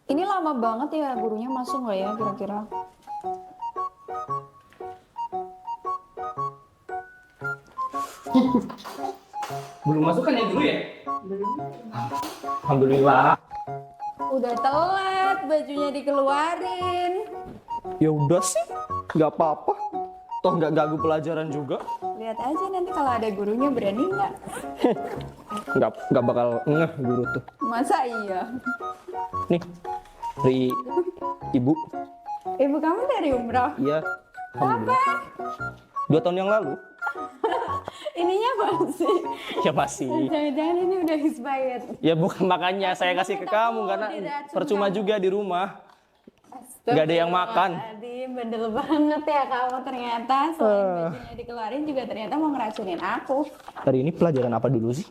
Ini lama banget ya gurunya masuk nggak ya kira-kira? Belum masuk kan ya dulu ya? Belum. Alhamdulillah. Udah telat, bajunya dikeluarin. Ya udah sih, nggak apa-apa. Toh nggak ganggu pelajaran juga. Lihat aja nanti kalau ada gurunya berani nggak? Nggak bakal ngeh guru tuh. Masa iya? Nih, dari ibu. Ibu kamu dari umroh? Iya. Alhamdulillah. Kapan? 2 tahun yang lalu. Ininya masih. Ya masih. Jangan-jangan ini udah expired. Ya bukan makanya saya kasih ke kamu karena Diracun percuma kamu. juga di rumah. Nggak ada yang makan. Tadi bandel banget ya kamu ternyata. Selain bajunya dikeluarin juga ternyata mau ngeracunin aku. Hari ini pelajaran apa dulu sih?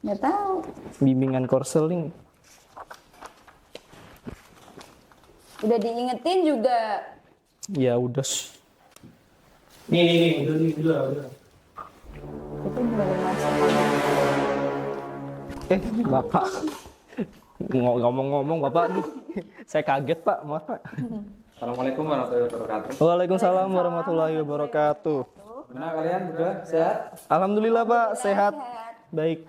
Nggak tahu. Bimbingan konseling. Udah diingetin juga. Ya udah. Nih, udah. Itu belum masuk. Bapak. Ngomong-ngomong Bapak nih. Saya kaget Pak, maaf Pak. Assalamualaikum warahmatullahi wabarakatuh. Waalaikumsalam warahmatullahi wabarakatuh. Gimana kalian berdua? Sehat? Alhamdulillah Pak, sehat. Baik.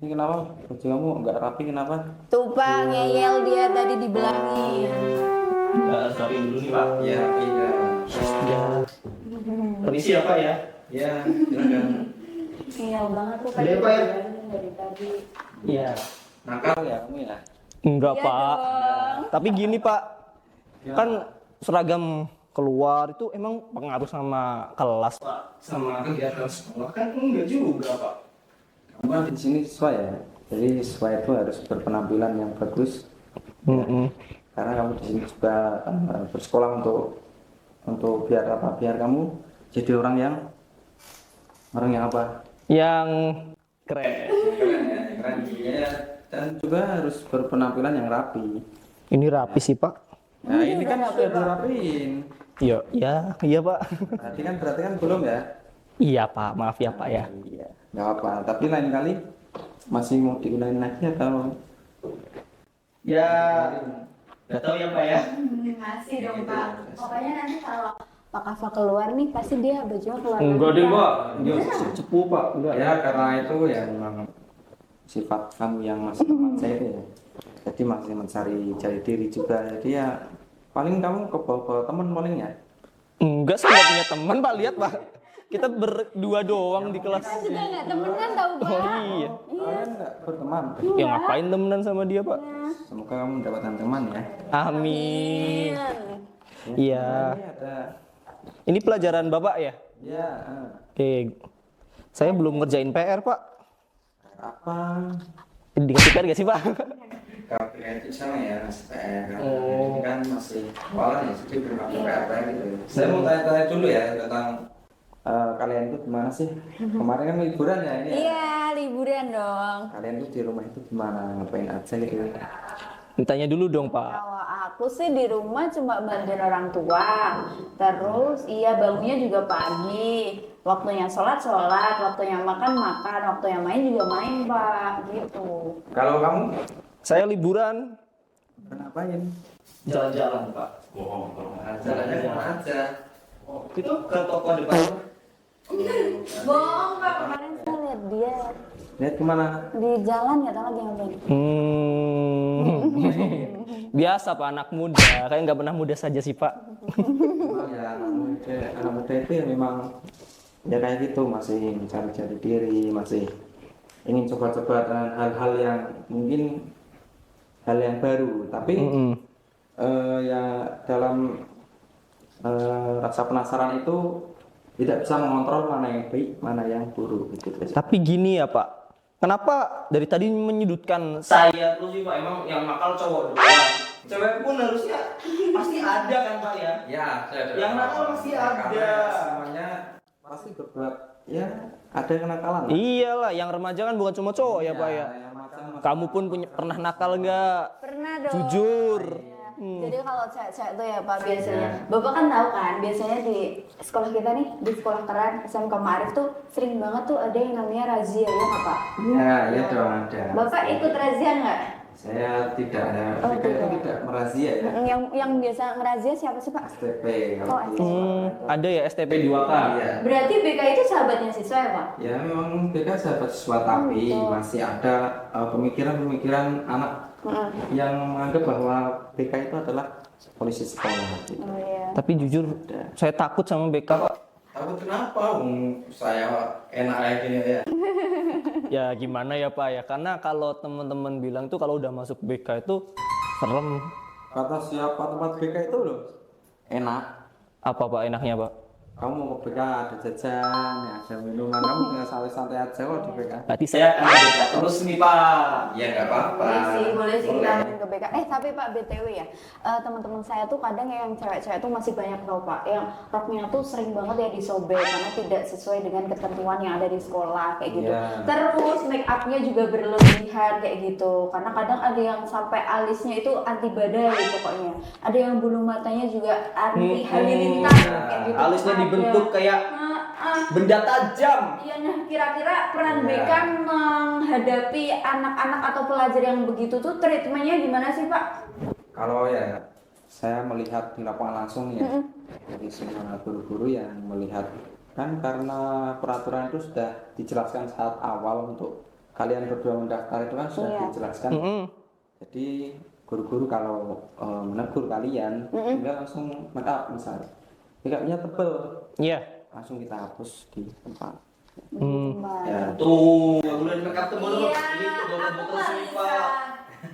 Ini kenapa? Baju kamu nggak rapi kenapa? Tuh Pak, ngeyel dia tadi dibelangin. Sorry dulu nih Pak. Ya, iya. Ya. Permisi ya Pak ya. Ya, silakan. Ngeyel banget tuh Iya, Pak, ya. dari tadi. Iya. Nakal ya kamu ya? Enggak Iya Pak. dong. Tapi gini Pak, kan seragam keluar itu emang pengaruh sama kelas Pak, sama kegiatan sekolah kan enggak juga Pak. Kamu kan di sini sesuai ya. Jadi sesuai itu harus berpenampilan yang bagus. Karena kamu di sini juga bersekolah untuk biar apa? Biar kamu jadi orang yang apa? Yang keren. Keren ya, keren ya. Dan juga harus berpenampilan yang rapi. Ini rapi sih Pak. Nah ini kan sudah dirapiin. Iya Pak. Berarti kan belum ya? Iya Pak, maaf ya Pak ya. Iya, nggak apa. Tapi lain kali masih mau diulangin lagi atau? Ya, nggak tahu ya Pak ya. Masih dong Pak. Pokoknya nanti kalau Pak Kafa keluar nih pasti dia bajunya keluar. Enggak lagi, deh Pak. Pak, dia cepu Pak. Enggak. Ya karena itu ya memang sifat kamu yang masih remaja itu ya. Jadi masih cari diri juga. Jadi ya paling kamu ke bawah teman paling ya. Enggak, saya nggak punya teman Pak, lihat Pak. Kita berdua doang di kelas. Kita juga nggak temenan tahu Pak. Oh iya. Kalian nggak berteman. Ya ngapain temenan sama dia Pak? Semoga kamu mendapatkan teman ya. Amin. Iya. Ini ada. Ini pelajaran Bapak ya? Ya. Oke. Saya belum ngerjain PR Pak. Apa? Dikasih PR gak sih Pak? Kalau itu sama ya, PR. Oh. Ini kan masih sekolah ya, jadi belum ada PR gitu. Saya mau tanya-tanya dulu ya tentang kalian itu gimana sih? Kemarin kan liburan ya ini. Ya? Iya, liburan dong. Kalian tuh di rumah itu gimana? Ngapain aja gitu? Tanya dulu dong Pak. Kalau aku sih di rumah cuma bantuin orang tua. Terus iya bangunnya juga pagi. Waktunya sholat, waktunya makan, waktunya main juga main Pak. Gitu. Kalau kamu Saya liburan. ngapain? Jalan-jalan Pak. Jalannya kemana aja? Itu ke toko depan. Bohong Pak, kemarin saya lihat dia Lihat kemana? di jalan nggak tahu lagi ngapain. Biasa Pak, anak muda. Kayak nggak pernah muda saja sih Pak. Memang ya anak muda itu ya memang ya kayak gitu masih mencari diri, masih ingin coba-coba dengan hal-hal yang mungkin hal yang baru, tapi ya dalam rasa penasaran itu tidak bisa mengontrol mana yang baik, mana yang buruk gitu. Tapi gini ya Pak, kenapa dari tadi menyudutkan saya terus sih Pak? Emang yang nakal cowok doang. Cewek pun harusnya pasti ada kan Pak ya? Ya, Yang nakal masih ada. Semuanya pasti berbuat ya ada kenakalan. Iyalah, yang remaja kan bukan cuma cowok ya Pak ya. Macam-macam. Kamu pun pernah nakal nggak? Pernah dong. Jujur. Jadi kalau cewek-cewek tuh ya Pak biasanya, Bapak kan tahu kan biasanya di sekolah kita nih, di sekolah keren SMK Ma'arif tuh sering banget tuh ada yang namanya razia ya nggak Pak? Ya, iya dong ada. Bapak ikut razia nggak? Saya tidak ada, Oh, BK itu tidak. tidak merazia ya. Yang biasa ngerazia siapa sih Pak? STP Oh, kalau di STP. sekolah itu. Ada ya STP 2K. Iya. Berarti BK itu sahabatnya siswa ya Pak? Ya memang BK sahabat siswa tapi gitu. masih ada pemikiran-pemikiran anak yang menganggap bahwa BK itu adalah polisi sekolah. Gitu. Oh iya. Tapi jujur saya takut sama BK Pak. Takut kenapa? Saya enak kayak gini ya. Ya gimana ya Pak ya, karena kalau teman-teman bilang tuh kalau udah masuk BK itu serem. Kata siapa tempat BK itu loh? Enak. Apa Pak enaknya Pak? Kamu mau ke BK ada jajan, ya, ada minuman, kamu tinggal santai-santai aja kok di BK. Berarti saya akan BK terus nih Pak. Ya nggak apa-apa. Boleh sih kita main ke BK. Tapi Pak BTW ya, teman-teman saya tuh kadang yang cewek-cewek tuh masih banyak tau Pak, yang roknya tuh sering banget ya disobek karena tidak sesuai dengan ketentuan yang ada di sekolah kayak gitu. Iya. Terus make upnya juga berlebihan kayak gitu, karena kadang ada yang sampai alisnya itu anti badai pokoknya. Ada yang bulu matanya juga anti halilintar kayak gitu. Alisnya Ada. dibentuk kayak benda tajam. Iya, nah kira-kira peran Iya. BK menghadapi anak-anak atau pelajar yang begitu tuh treatmentnya gimana sih Pak? Kalau ya saya melihat di lapangan langsung ya, dari semua guru-guru yang melihat kan karena peraturan itu sudah dijelaskan saat awal untuk kalian berdua mendaftar itu kan sudah Iya. dijelaskan. Jadi guru-guru kalau menegur kalian, tinggal langsung make up misalnya. Make upnya tebel, Iya. langsung kita hapus di tempat. Mbak. Ya, Tuh, udah di make up temen lu. Iya, Ini tuh aku botol-botol nggak sini bisa. Pak.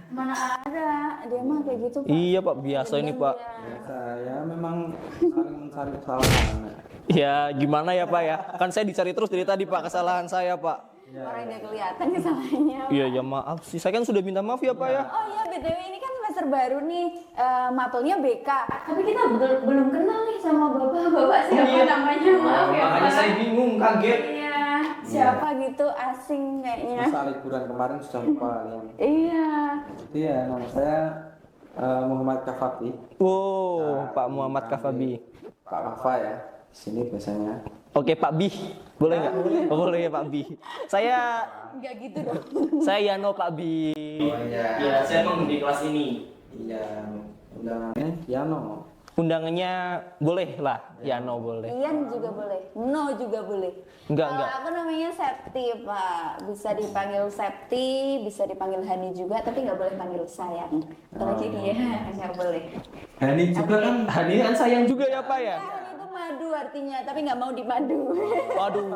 Mana ada, dia mah kayak gitu Pak. Iya Pak, biasa ini Pak. biasa ya memang saling mencari kesalahan. Ya gimana ya Pak ya, kan saya dicari terus dari tadi Pak kesalahan saya Pak. Orang udah kelihatan kesalahannya. Iya ya maaf sih, saya kan sudah minta maaf ya Pak ya. Oh iya BTW ini kan semester baru nih, mapelnya BK. Tapi kita belum kenal nih sama bapak-bapak siapa namanya, maaf ya Makanya Pak. saya bingung, kaget. Iya, siapa gitu asing kayaknya. Masa liburan kemarin sudah lupa kalian. Iya. Jadi ya nama saya Muhammad Kafabi. Wow, Pak Muhammad Kafabi. Pak Kafa ya. Di sini biasanya. Oke Pak Bi, boleh nggak? Oh, boleh ya Pak Bi. Saya Enggak gitu dong. Yano Pak Bi. Oh iya. Iya, saya penghuni kelas ini. Iya. Undangannya Yano. Undangannya boleh lah, Yano boleh. Ian juga boleh, No juga boleh. Enggak, Kalau enggak. aku namanya Septi Pak, bisa dipanggil Septi, bisa dipanggil Hani juga, tapi nggak boleh panggil sayang. Apalagi dia nggak boleh. Hani juga kan. Hani kan sayang juga ya Pak ya. Hani itu madu artinya, tapi nggak mau dimadu. Waduh.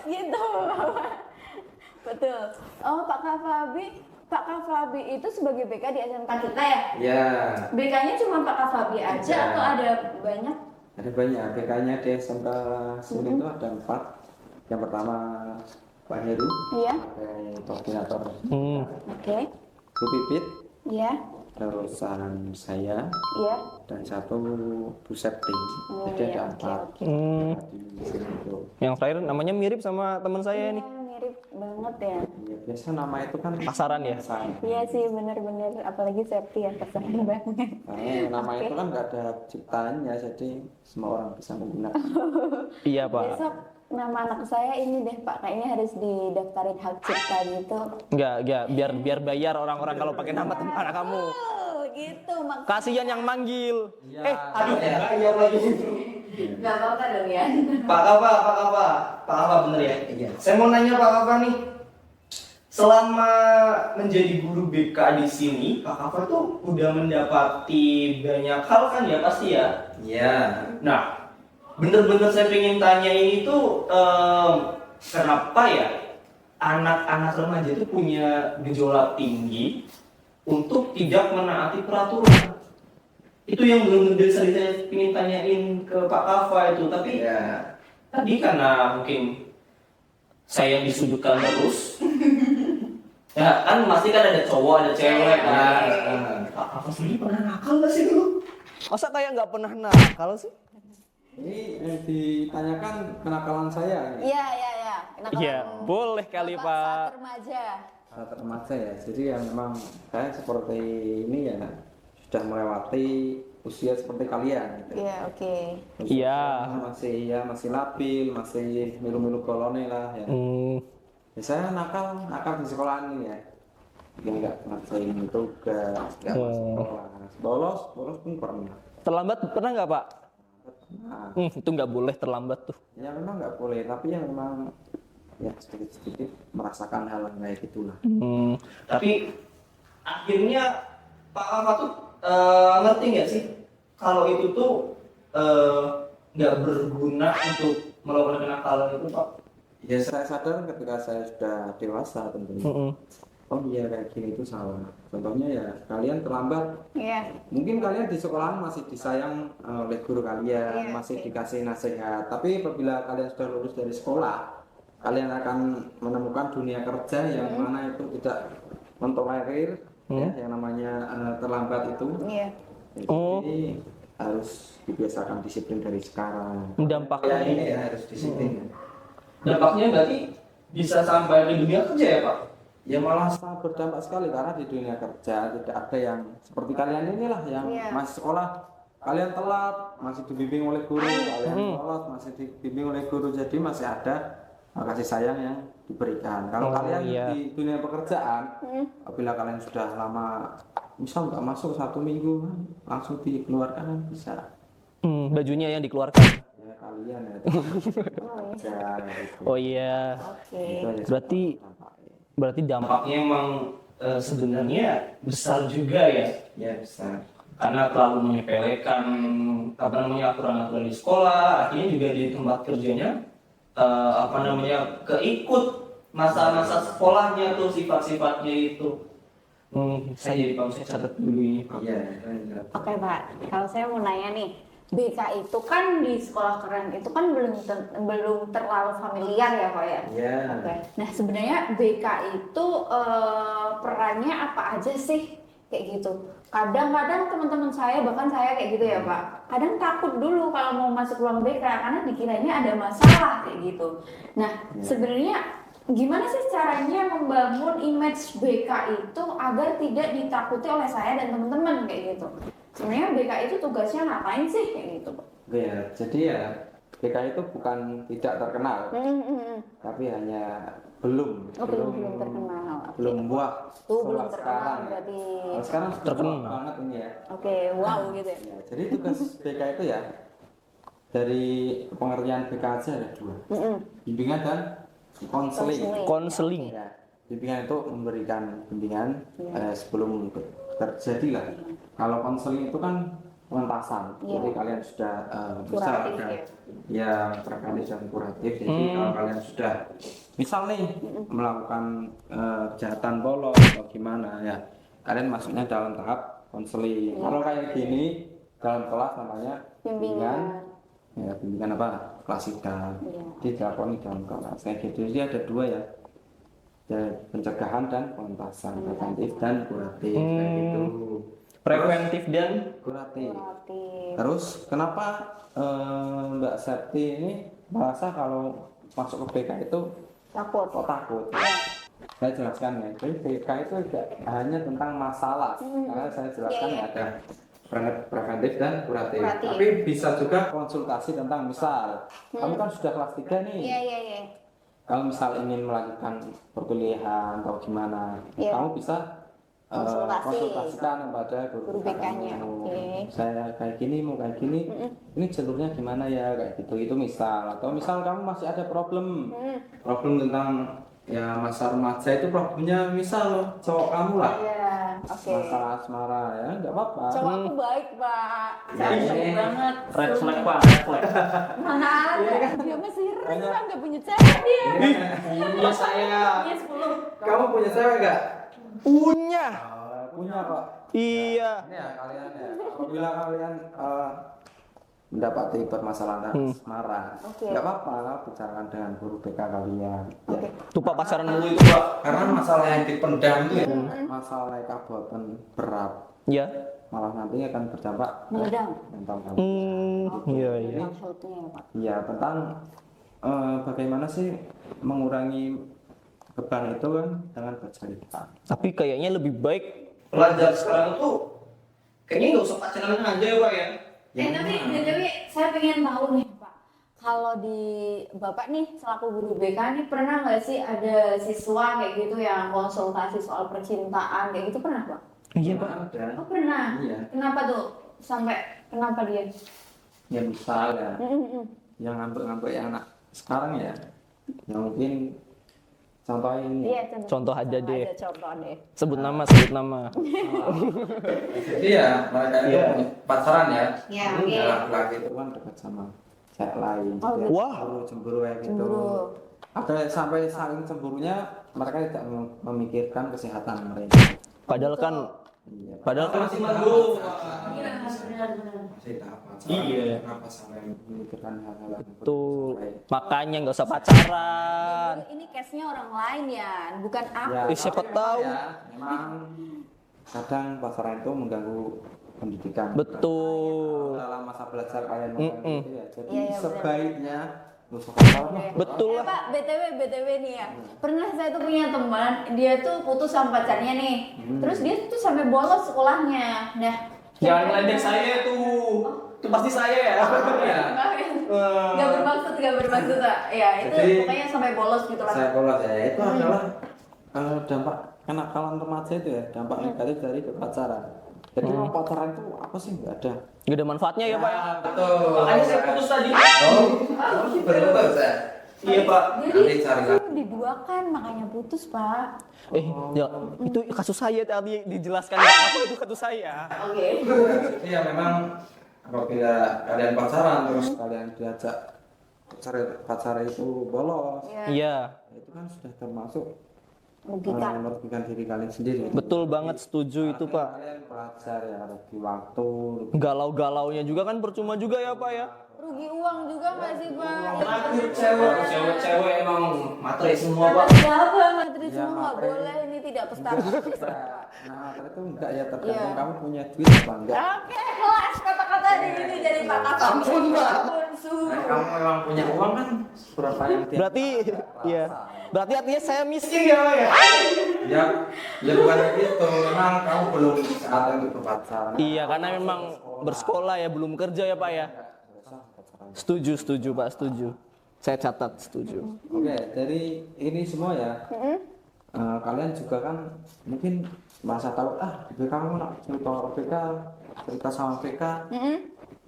Gitu. Betul. Oh Pak Kafabi itu sebagai BK di SMK kita ya? Ya. BK-nya cuma Pak Kafabi aja Iya. atau ada banyak? Ada banyak. BK-nya di SMK sini itu ada 4. Yang pertama Pak Heru Iya. sebagai koordinator. Oke. Bu Pipit, Iya. terusan saya Iya. dan satu Bu Septi. Oh, Jadi iya, ada 4 oke. di sini itu. Yang terakhir namanya mirip sama teman saya nih. Iya, mirip banget ya. Ya, biasa nama itu kan Pasaran ya? pasaran. Iya sih bener-bener, apalagi Septi ya terserah banget. Karena nama itu kan nggak ada ciptaannya, jadi semua orang bisa menggunakan. Iya Pak. Besok nama anak saya ini deh Pak, kayaknya harus didaftarin hak cipta gitu. Enggak, biar bayar orang-orang kalau pakai nama teman anak kamu. Oh, gitu maksudnya. Kasihan yang manggil. Aduh, bayar lagi. Gak apa-apa dong ya. Pak Kafa bener ya? Iya. Saya mau nanya Pak Kafa nih. Selama menjadi guru BK di sini, Pak Kafa tuh udah mendapati banyak hal kan ya pasti ya? Iya. Nah, bener-bener saya pengen tanya ini tuh kenapa ya anak-anak remaja itu punya gejolak tinggi untuk tidak menaati peraturan? Itu yang belum dari saya ingin tanyain ke Pak Kafa itu, tapi Ya. tadi karena mungkin saya yang disudutkan terus. Ya kan pasti kan ada cowok, ada cewek kan. Pak Kafa sendiri pernah nakal gak sih dulu? Masa kayak nggak pernah nakal sih? Ini yang ditanyakan kenakalan saya. Iya. Kenapa Iya, kamu boleh kali Bapak Pak. saat remaja. Saat remaja ya, jadi ya memang saya seperti ini ya sudah melewati usia seperti kalian. Gitu. Iya, oke. Iya. Masih labil, masih milu-milu kolone lah ya. Hmm, Ya, saya nakal di sekolahan ini ya. dia nggak ngerjain tugas, nggak masuk kelas, bolos pun pernah. Terlambat pernah nggak Pak? Nah, Itu nggak boleh terlambat tuh. ya memang nggak boleh, tapi yang memang ya sedikit-sedikit merasakan hal yang kayak gitulah. Tapi akhirnya Pak Alfa tuh ngerti nggak sih kalau itu tuh nggak berguna untuk melakukan kenakalan itu Pak? Ya saya sadar ketika saya sudah dewasa tentunya. Oh iya kayak gini itu salah. Contohnya ya kalian terlambat. Iya. Mungkin kalian di sekolahan masih disayang oleh guru kalian, Iya, masih oke. dikasih nasihat. Tapi apabila kalian sudah lulus dari sekolah, kalian akan menemukan dunia kerja yang mana itu tidak mentolerir ya, yang namanya terlambat itu. Iya. Jadi harus dibiasakan disiplin dari sekarang. Dampaknya ini ya harus disiplin. Dampaknya berarti bisa sampai di dunia kerja ya Pak? Ya malah sangat berdampak sekali karena di dunia kerja tidak ada yang seperti kalian inilah yang Iya. masih sekolah kalian telat masih dibimbing oleh guru, kalian telat masih dibimbing oleh guru, jadi masih ada kasih sayang yang diberikan. Kalau kalian di dunia pekerjaan, apabila kalian sudah lama misal nggak masuk 1 minggu langsung dikeluarkan bisa. Bajunya yang dikeluarkan. Ya kalian ya. Kerja, gitu. Oh iya. Oke. Itu aja Berarti dampak. Dampaknya emang sebenarnya besar juga ya. ya bisa. Karena terlalu menyepelekan aturan-aturan di sekolah, akhirnya juga di tempat kerjanya keikut masa-masa sekolahnya tuh sifat-sifatnya itu. Saya jadi paham, saya catat dulu ini Pak. Iya. Oke Pak, kalau saya mau nanya nih, BK itu kan di sekolah keren itu kan belum terlalu familiar ya Pak ya? Iya. Oke. Nah sebenarnya BK itu perannya apa aja sih kayak gitu? Kadang-kadang teman-teman saya bahkan saya kayak gitu ya Pak. Kadang takut dulu kalau mau masuk ruang BK karena dikiranya ada masalah kayak gitu. Nah sebenarnya gimana sih caranya membangun image BK itu agar tidak ditakuti oleh saya dan teman-teman kayak gitu? Sebenarnya BK itu tugasnya ngapain sih kayak gitu, Pak? Oke ya, jadi ya BK itu bukan tidak terkenal, tapi hanya belum belum terkenal. Oke. belum buah Belum setelah terkenal sekarang. berarti. Kalau sekarang sudah Terkenal. buah banget ini ya. Oke, wow gitu ya. Ya, jadi tugas BK itu ya dari pengertian BK aja ada 2, bimbingan dan konseling. Konseling. Ya, bimbingan itu memberikan bimbingan sebelum terjadi lah. Kalau konseling itu kan pengentasan, jadi kalian sudah bisa Kuratif ada ya. ya preventif dan kuratif. Jadi kalau kalian sudah misal nih melakukan kejahatan bolos atau gimana ya, kalian masuknya dalam tahap konseling. Kalau kayak gini dalam kelas namanya bimbingan. Ya bimbingan apa? Klasikal. Dilakoni dalam kelas kayak gitu. Jadi ada 2 ya. Pencegahan dan pengentasan, preventif dan kuratif kayak gitu. Preventif dan Kuratif. Kuratif. Terus kenapa Mbak Septi ini merasa kalau masuk ke BK itu Takut. kok takut? Saya jelaskan ya. Jadi BK itu tidak hanya tentang masalah, karena saya jelaskan ada preventif dan kuratif. Kuratif. Tapi bisa juga konsultasi tentang misal, kamu kan sudah kelas 3 nih. Iya. Kalau misal ingin melakukan perkuliahan atau gimana, Iya. kamu bisa konsultasikan kepada Guru BK-nya, kamu. oke. Saya kayak gini, mau kayak gini, ini jalurnya gimana ya, kayak gitu. Itu misal. Atau misal kamu masih ada problem tentang ya masa remaja itu problemnya misal cowok kamu lah, Iya, oke. masalah asmara ya, nggak apa-apa. Cowok aku baik, Pak. Ya, Saya ini. baik banget. Red flag Pak, red flag. Mana ada? Dia masih red, Pak. Nggak punya cewek dia. Iya saya. Dia 10. Kamu punya cewek nggak? punya. Punya kok. Iya. Ini ya kalian ya, apabila kalian mendapati permasalahan asmara, Oke. nggak apa-apa, bicarakan dengan guru BK kalian. Ya. Tuh Pak pasaran mulu itu. Karena masalah yang dipendam itu ya, masalah kabupaten berat, Ya. malah nanti akan berdampak Mengedang. mental kamu. Iya. Maksudnya ya, Pak. Iya, tentang bagaimana sih mengurangi beban itu kan dengan bercerita. Tapi kayaknya lebih baik Pelajar sekarang tuh kayaknya nggak usah pacaran aja ya Pak ya. Tapi saya pengen tahu nih, Pak. Kalau di Bapak nih selaku guru BK nih pernah nggak sih ada siswa kayak gitu yang konsultasi soal percintaan kayak gitu pernah Pak? Iya, Pak. Pak. Ada. Oh pernah. Iya. Kenapa tuh? Kenapa dia? Ya misal ya, Mm-mm. yang ngambek-ngambek yang anak sekarang ya, yang mungkin contoh ini. Iya Contoh aja deh. Ada contoh deh. Sebut nama, sebut nama. Jadi ya mereka itu Iya. punya pacaran ya. Iya, oke. Ya, laki-laki itu kan dekat sama cewek lain. Oh, Jadi gitu. Wah. cemburu kayak gitu. Cemburu. Ada sampai saling cemburunya mereka tidak memikirkan kesehatan mereka. Padahal kan, Iya. padahal kan Masih malu. Iya benar-benar. Masih tahap pacaran. Iya. Kenapa sampai memikirkan hal-hal yang tuh sampai- makanya nggak usah pacaran. Ini case-nya orang lain ya, bukan aku. Ya, siapa tapi tahu. ya, memang kadang pacaran itu mengganggu pendidikan. Betul. Dalam masa belajar kalian Mm-mm. gitu ya. Jadi Iya, iya, sebaiknya nggak usah pacaran lah. Betul Eh, lah. Pak, BTW nih ya. Pernah saya tuh punya teman, dia tuh putus sama pacarnya nih. Terus dia tuh sampai bolos sekolahnya. Nah, Jangan ngeledek saya tuh. Itu pasti saya ya. Iya. Gak bermaksud Pak. Ya, itu Jadi, pokoknya sampai bolos gitu lah. Saya polos ya, itu adalah dampak kenakalan remaja itu ya, dampak negatif dari pacaran. Jadi pacaran itu apa sih nggak ada? Gak ada manfaatnya ya, Pak ya. Betul. Makanya saya putus tadi. Oh, betul saya. Iya Pak. Nanti Jadi cari itu lagi. diduakan makanya putus Pak. Ya, itu kasus saya tadi dijelaskan apa itu kasus saya. Oke. Jadi ya memang apabila kalian pacaran terus kalian diajak pacaran itu bolos, Iya, itu kan sudah termasuk Merugikan. merugikan diri kalian sendiri. betul banget, setuju itu, Pak. Kalian belajar ya rugi waktu, Galau-galaunya juga kan percuma juga ya, Pak ya. Rugi uang juga nggak sih Pak? Terakhir cewek emang materi semua Pak. Siapa materi Ya, semua nggak materi. boleh ini tidak pesta. Nah, itu enggak ya tergantung Iya. kamu punya duit apa enggak. Oke, kelas kata-kata di sini jadi patah. Ampun Pak. Nah, kamu memang punya uang kan berapa yang dia Berarti, rasa. iya. Berarti artinya saya miskin ya, Pak ya. Ya, ya bukan begitu. Memang kamu belum saatnya untuk berpacaran. Iya, karena memang bersekolah ya, belum kerja ya, Pak ya. Setuju, Pak, setuju. Saya catat, setuju. Oke, dari ini semua ya. Kalian juga kan mungkin merasa tahu BK kamu nak cerita sama BK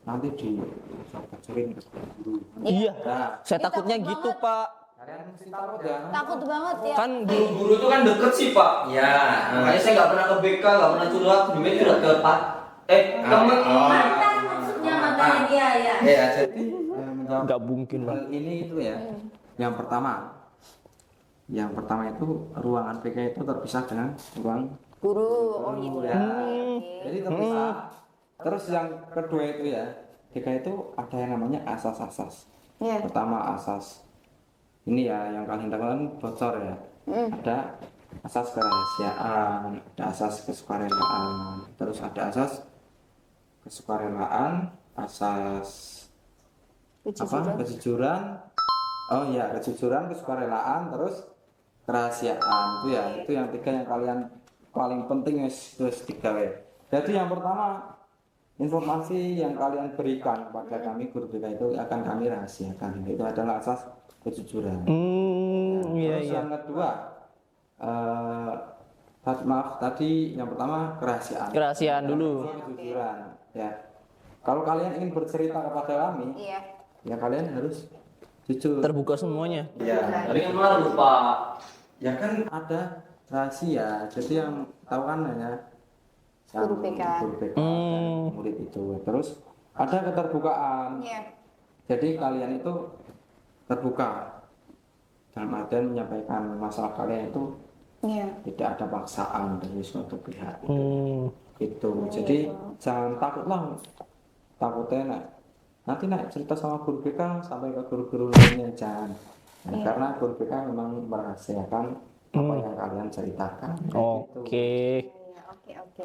nanti dicocokin ke guru. Iya, Nah, saya takutnya takut gitu, banget. Pak. kalian mesti takut ya. Takut banget ya. Kan Guru-guru itu kan deket sih Pak. Ya, Makanya saya nggak pernah ke BK, nggak pernah curhat. Lebih baik curhat ke Pak. Temen. Mantan maksudnya mantannya dia ya. ya jadi menjawab nggak mungkin, Pak. hal ini itu ya. Yang pertama itu ruangan PK itu terpisah dengan ruang Guru, oh gitu ya. Oke. Jadi terpisah. Terus yang kedua itu ya, PK itu ada yang namanya asas-asas. Iya. Pertama asas ini ya yang kalian tahu bocor ya. Ada asas kerahasiaan, ada asas kesukarelaan, terus ada asas kesukarelaan, asas kejujuran. Oh iya, kejujuran, kesukarelaan, terus kerahasiaan itu ya. Itu yang tiga yang kalian paling penting terus tiga ya. Jadi yang pertama informasi yang kalian berikan kepada kami guru BK itu akan kami rahasiakan. Itu adalah asas kejujuran. Iya, Terus iya. yang kedua, tadi yang pertama kerahasiaan. Kerahasiaan dulu. Kejujuran. Ya. Kalau kalian ingin bercerita kepada kami, Iya. ya kalian harus jujur. Terbuka semuanya. Ya. Tapi kan malu Pak. Ya kan ada rahasia. Jadi yang tahu kan hanya yang Guru BK. guru BK dan murid itu. Terus ada keterbukaan. Iya. Jadi kalian itu terbuka dalam artian menyampaikan masalah kalian itu Iya. tidak ada paksaan dari suatu pihak itu. Oh, Jadi iya. jangan takutlah, takutnya nanti cerita sama guru BK sampai ke guru-guru lainnya jangan. Nah, Iya. karena guru BK memang merahasiakan apa yang kalian ceritakan. Oke. Iya, oke.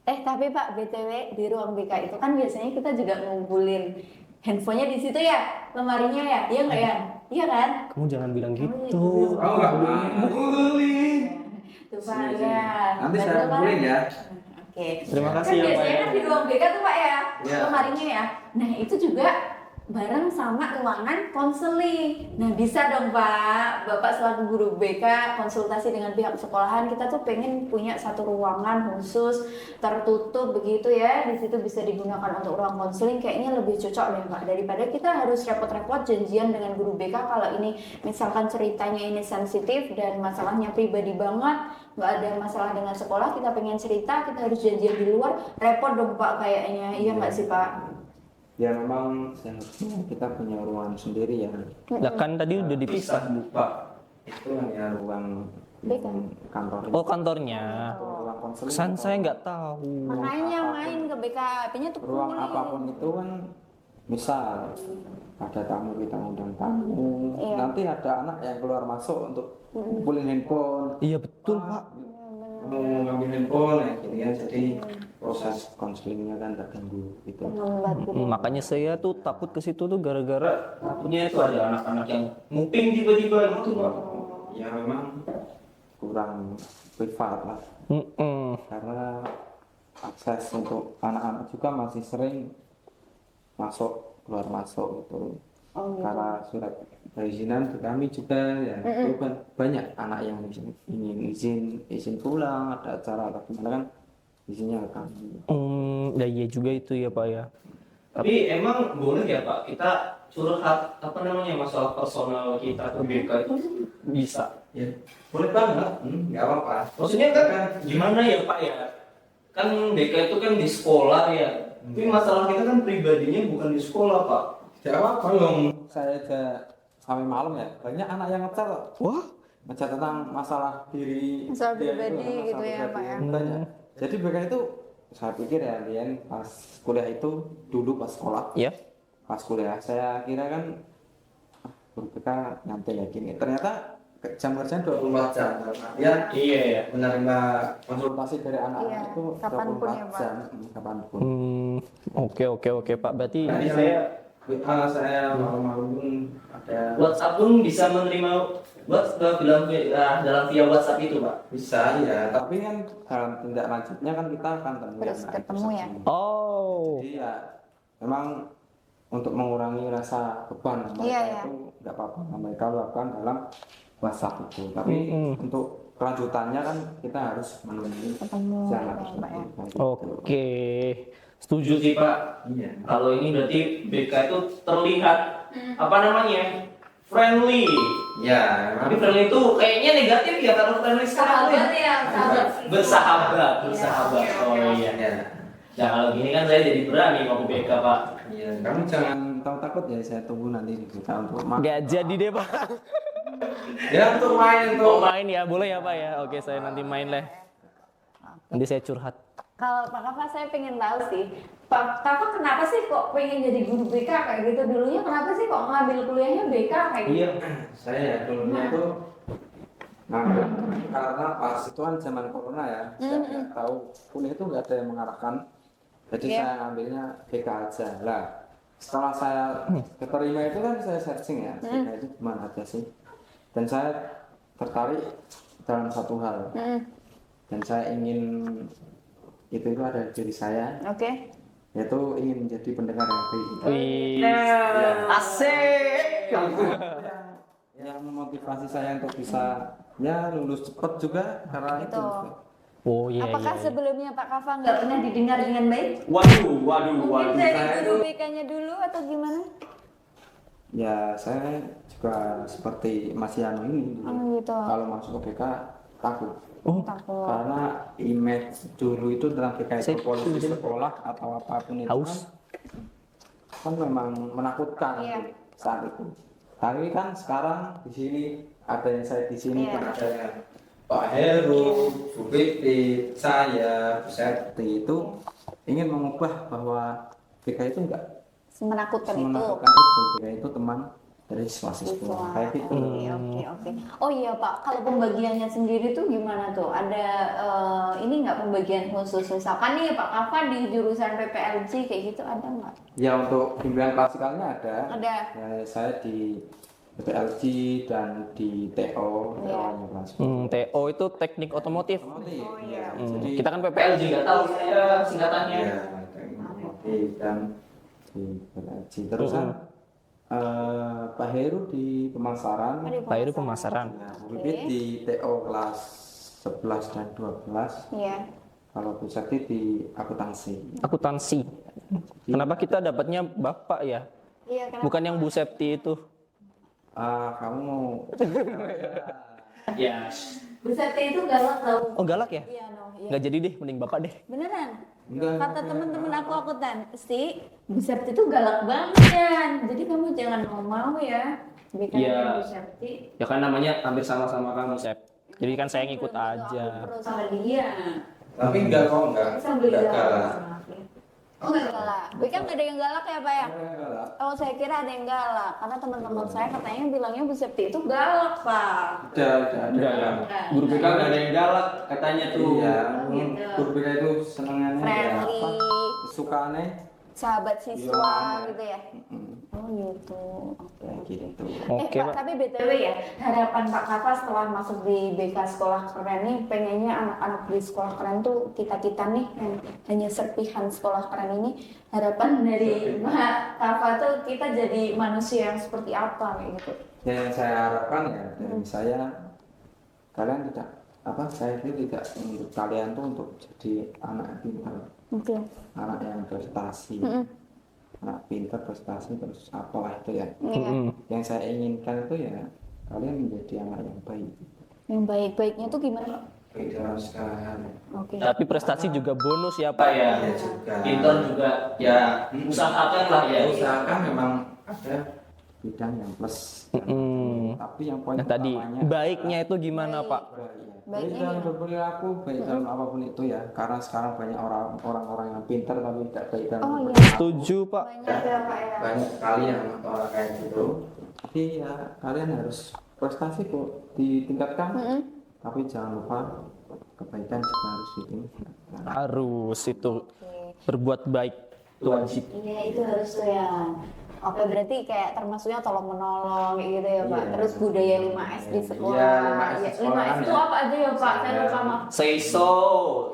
Tapi Pak, BTW di ruang BK itu kan biasanya kita juga ngumpulin handphonenya di situ ya, lemarinya ya, iya nggak ya? Iya kan? Kamu jangan bilang gitu. Oh enggak boleh. Tuh Pak ya. Nanti saya Betul, Pak? kumpulin ya. Oke. Terima kasih Kan ya, Pak, biasanya ya. kan di ruang BK tuh Pak ya, Iya. lemarinya ya. Nah itu juga bareng sama ruangan konseling. Nah bisa dong Pak, Bapak selaku guru BK konsultasi dengan pihak sekolahan, kita tuh pengen punya satu ruangan khusus tertutup begitu ya, di situ bisa digunakan untuk ruang konseling, kayaknya lebih cocok deh Pak, daripada kita harus repot-repot janjian dengan guru BK kalau ini misalkan ceritanya ini sensitif dan masalahnya pribadi banget, nggak ada masalah dengan sekolah, kita pengen cerita, kita harus janjian di luar, repot dong Pak kayaknya, iya nggak sih Pak? Ya memang seharusnya kita punya ruangan sendiri ya. Lah kan tadi udah dipisah. Bisa, Pak. Itu hanya ruang BK. kantor. Oh kantornya. Ruang konseling. Kesan atau saya nggak tahu. Makanya main ke BKP-nya tuh ruang kuliah. apapun itu kan, misal ada tamu kita undang tamu, Iya. nanti ada anak yang keluar masuk untuk ngumpulin handphone, Iya betul Pak. mau ngambil handphone ya gini ya, jadi proses konselingnya kan terganggu gitu. Makanya saya tuh takut ke situ tuh gara-gara Takutnya itu ada anak-anak yang nguping tiba-tiba gitu, Pak. Ya memang kurang privat lah, karena akses untuk anak-anak juga masih sering masuk keluar masuk gitu. Karena surat perizinan ke kami juga ya, itu kan banyak anak yang ingin izin pulang, ada acara atau gimana kan izinnya ke kami. ya iya juga itu ya Pak ya. Tapi emang boleh ya Pak, kita curhat apa namanya masalah personal kita ke BK itu bisa? Ya boleh banget, nggak apa-apa. Maksudnya kan gimana ya Pak ya? Kan BK itu kan di sekolah ya. Tapi masalah kita kan pribadinya bukan di sekolah Pak. Tidak apa-apa dong. Saya aja sampai malam ya, banyak anak yang ngecat kok. Wah, Ngecat tentang masalah diri Masalah dia pribadi itu, masalah gitu ya, Pak, ya. pribadi. Banyak. Jadi mereka itu, saya pikir ya Lian, pas kuliah itu dulu pas sekolah, ya. pas kuliah saya kira kan mereka nyantai ya gini. Ternyata jam kerjanya 24 jam. Ya, Iya ya. menerima konsultasi dari anak-anak Iya, itu kapanpun 24 ya, Pak. jam, kapanpun. Oke Pak. Berarti Jadi saya malam-malam pun ada WhatsApp pun bisa menerima dalam via WhatsApp itu Pak. bisa ya, tapi kan dalam tindak lanjutnya kan kita akan Terus ketemu ya? oh. Jadi ya memang untuk mengurangi rasa beban mereka Iya, iya. itu nggak apa-apa mereka lakukan dalam WhatsApp itu, tapi untuk kelanjutannya kan kita harus menemui Ketemu jalan ya, Pak, ya. Oke. Setuju sih Pak. Iya. Kalau ini berarti BK itu terlihat apa namanya friendly. Ya, Tapi friendly itu kayaknya negatif ya kalau friendly sekarang Sahabat ya, sahabat. bersahabat. Iya, Oh oke, iya. ya. Nah kalau gini kan saya jadi berani mau ke BK Pak. Iya, kamu jangan tahu takut ya, saya tunggu nanti kita untuk Nggak jadi deh Pak. ya untuk main Mau tuh. main ya, boleh ya Pak ya. Oke, saya nanti main lah. Nanti saya curhat. Kalau Pak Kafa saya pengen tahu sih, Pak Kafa kenapa sih kok pengen jadi guru BK kayak gitu? Dulunya kenapa sih kok ngambil kuliahnya BK kayak gitu? Iya, saya dulunya itu karena pas itu kan zaman corona ya, saya nggak tahu kuliah itu nggak ada yang mengarahkan, jadi Iya. saya ngambilnya BK aja lah. Setelah saya keterima itu kan saya searching ya, BK itu gimana aja sih, dan saya tertarik dalam satu hal, dan saya ingin itu ada di diri saya, Oke. yaitu ingin menjadi pendengar yang baik. Wih. Asik. Yang memotivasi saya untuk bisa ya lulus cepat juga karena itu. Oh iya. Apakah iya. sebelumnya Pak Kafa nggak pernah didengar dengan baik? Waduh. Mungkin dari saya guru itu- BK-nya dulu atau gimana? Ya saya juga seperti Mas Yano ini dulu. Oh gitu. Kalau masuk ke BK takut Takut. karena image dulu itu dalam BK Saya itu politik sekolah atau apapun itu Haus. kan memang menakutkan Iya. saat itu. Tapi kan sekarang di sini ada yang saya di sini Iya. kan ada yang Pak Heru, Bu Pipit, saya, Bu Septi itu ingin mengubah bahwa BK itu enggak Menakutkan itu. menakutkan itu, BK itu teman dari siswa-siswa Wah, kayak gitu. Oke. Oh iya Pak, kalau pembagiannya sendiri tuh gimana tuh? Ada ini nggak pembagian khusus? Misalkan nih Pak Kafa di jurusan PPLG kayak gitu ada nggak? Ya untuk bimbingan klasikalnya ada. Ada. Ya, saya di PPLG dan di TO, Iya. TO-nya kelas. TO itu teknik otomotif. Otomotif. Oh, iya. Jadi Kita kan PL PPL juga tahu saya singkatannya. ya, teknik otomotif dan di PPLG. Terus kan Pak Heru di pemasaran, Pak Heru pemasaran. ya, Bu Pipit di TO kelas 11 dan 12. Iya. Kalau Bu Septi di akuntansi. Akuntansi. Kenapa kita dapatnya Bapak ya? Iya, kenapa? Bukan yang Bu Septi itu. Kamu mau Ya. Bu Septi itu galak tau. Oh galak ya? Iya, no. Iya. Nggak jadi deh, mending Bapak deh. Beneran? Enggak. Kata teman-teman aku akuntansi, Bu Septi itu galak banget kan. Jadi kamu jangan mau ya. Bikin Iya. Bu Septi. Ya kan namanya hampir sama-sama kamu, Sep. Jadi kan saya ngikut aja. Terus sama dia. Tapi enggak kok enggak. Sambil Enggak galak galak. sama aku. Oh nggak galak. Kan nggak ada yang galak ya Pak ya? Enggak galak. Oh saya kira ada yang galak. Karena teman-teman saya katanya bilangnya Bu Septi itu galak Pak. Ada. Enggak ya. Guru BK nggak ada yang galak katanya tuh. Iya, Oh, gitu. guru BK itu senengannya ya Friendly. apa? Kesukaannya Sahabat siswa Iya. gitu ya? mm, Oh gitu. Oke. kayak gitu. Oke, Pak, Pak. tapi BTW ya, harapan Pak Kafa setelah masuk di BK Sekolah Keren nih, pengennya anak-anak di Sekolah Keren tuh, kita-kita nih yang hanya serpihan Sekolah Keren ini, harapan dari Pak Kafa tuh kita jadi manusia yang seperti apa kayak gitu. Ya, yang saya harapkan ya dari saya, kalian tidak saya itu tidak untuk kalian tuh untuk jadi anak pintar, Oke. anak yang prestasi, anak pintar prestasi terus apalah itu ya. Iya. Mm-mm. Yang saya inginkan itu ya kalian menjadi anak yang baik, Yang baik-baiknya tuh gimana Pak? baik dalam segala hal. Oke. Tapi prestasi juga bonus ya Pak Pak. ya. Ya juga. Pinter juga ya usahakan lah ya. Usahakan memang ada bidang yang plus. Mm-mm. Tapi yang poin Nah tadi utamanya baiknya itu gimana Pak? baik Baiknya dalam gimana? berperilaku, baik dalam apapun itu ya. Karena sekarang banyak orang-orang yang pintar tapi tidak baik dalam Oh, iya. berperilaku. Setuju Pak. Banyak ya Pak ya. Banyak sekali yang orang kayak gitu. Jadi ya kalian harus prestasi kok ditingkatkan. Tapi jangan lupa kebaikan juga harus ditingkatkan. Harus itu Oke. berbuat baik. Itu wajib. Iya itu harus tuh ya. Oke berarti kayak termasuknya tolong menolong gitu ya Pak. Iya. Terus budaya 5S di sekolah. Iya, 5S di Ya, sekolah 5S kan itu ya. apa aja ya Pak? Saya lupa maaf. Seiso,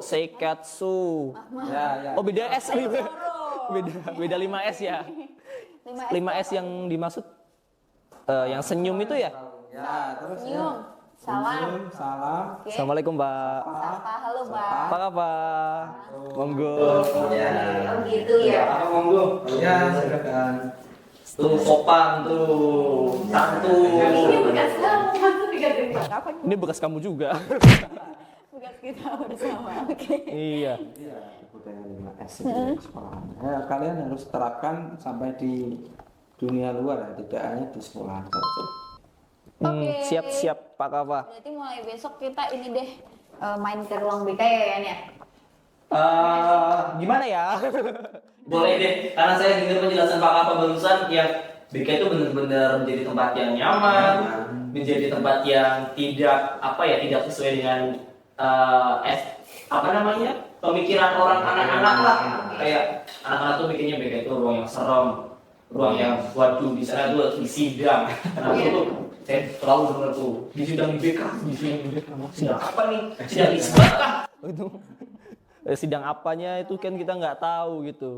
seikatsu. Ya. Oh beda S nih. Beda 5S ya. 5S 5S yang dimaksud yang senyum itu ya? Ya, terus ya. senyum. Salam. Senyum, salam. Oke. Assalamualaikum Pak. Sapa, halo Pak. Apa kabar? Monggo. Ya. Oh gitu ya. Apa monggo? Ya, silakan. Tuh sopan tuh. Santun. Ini bekas kamu masuk dikatain Pak. Kapan Ini bekas kamu juga. bekas kita bersama? Oke. Iya. Iya, budaya 5S itu di sekolah. Ya, kalian harus terapkan sampai di dunia luar ya, tidak hanya di sekolah saja. Oke. Siap-siap Pak Kafa. Berarti mulai besok kita ini deh main ke ruang BK ya Yan ya. Gimana ya? Boleh deh, karena saya dengar penjelasan Pak Kafa barusan yang BK itu benar-benar menjadi tempat yang nyaman, menjadi tempat yang tidak sesuai dengan pemikiran orang anak-anak lah. Kayak anak-anak tuh mikirnya BK itu ruang yang serem, ruang yang waduh di sana tuh di sidang. Nah itu tuh saya selalu dengar tuh di sidang di BK, sidang apa nih? Sidang isbat kah? Itu sidang apanya itu kan kita nggak tahu gitu.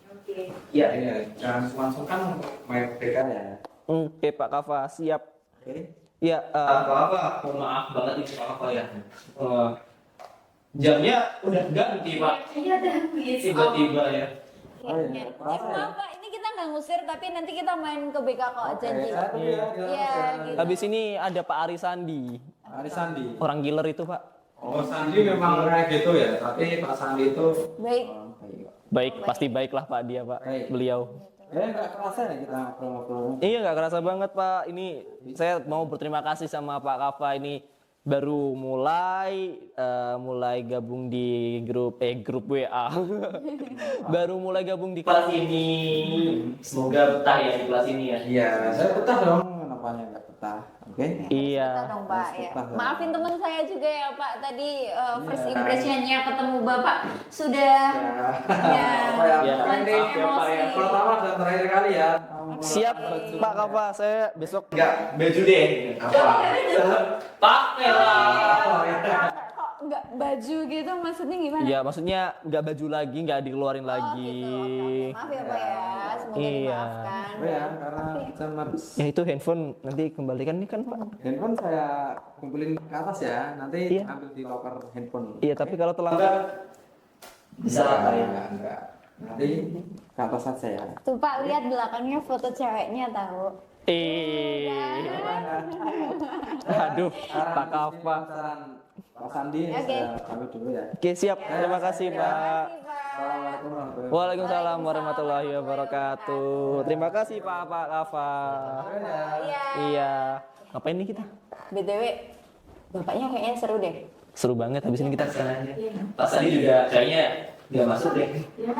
Oke. Iya. Iya, jangan langsung kan main PK ya. Oke Pak Kafa, siap. Oke. Ya, Apa? Mohon maaf banget ini Pak Kafa ya. Jamnya udah ganti Pak, Iya dan please. tiba-tiba ya. Oh, iya. Maaf Pak, ini kita nggak ngusir tapi nanti kita main ke BK kok janji. Iya gitu. habis ini ada Pak Arisandi, Ari Sandi. orang giler itu Pak. Oh, Sandi memang kayak gitu ya, tapi Pak Sandi itu Baik. baik. Baik, pasti baiklah Pak dia Pak, Baik. beliau. Nggak kerasa ya kita ngobrol-ngobrol. Iya nggak kerasa banget Pak. Ini saya mau berterima kasih sama Pak Kafa ini baru mulai gabung di grup WA. Baru mulai gabung di Kelas ini semoga betah ya di kelas ini ya. Iya, saya betah dong. Kenapanya nggak betah? Oke. Iya. Kita dong Pak ya. Betah, Maafin teman saya juga ya Pak. Tadi first Iya. impressionnya ketemu Bapak sudah ya. Apa ya? Ya, Mancing maaf ya, Pak, ya. emosi. Pertama dan terakhir kali ya. Siap Pak Kafa, saya besok Enggak, baju deh. Apa? Pakai lah. Kok nggak baju gitu maksudnya gimana? ya maksudnya nggak baju lagi, nggak dikeluarin Oh, lagi. gitu. Oke, oke. Maaf ya Pak ya. semoga Iya. dimaafkan. Oh ya, karena saya harus Ya itu handphone nanti kembalikan nih kan Pak. handphone saya kumpulin ke atas ya, nanti Iya. ambil di locker handphone. Iya tapi kalau terlambat Bisa lah ya. Enggak. Nanti ke atas saja ya. Tuh Pak, lihat belakangnya foto ceweknya tahu. Aduh, Pak Kafa. Saran Pak Sandi, Oke. saya pamit dulu ya. Oke siap, terima kasih Pak. Assalamualaikum warahmatullahi wabarakatuh. Waalaikumsalam warahmatullahi wabarakatuh. Terima kasih Pak Kafa. Iya. Iya. Ngapain nih kita? BTW, bapaknya kayaknya seru deh. Seru banget. Habis ini kita Sana aja. Pas tadi juga kayaknya nggak masuk deh.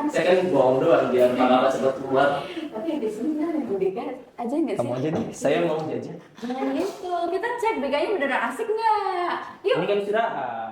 Saya kan bohong doang biar Pak Kafa cepat keluar. Tapi di sini kan ada bodyguard aja nggak sih? kamu aja nih. Saya mau jajan. Jangan gitu, kita cek BK-nya beneran asik nggak? Yuk. Ini kan istirahat.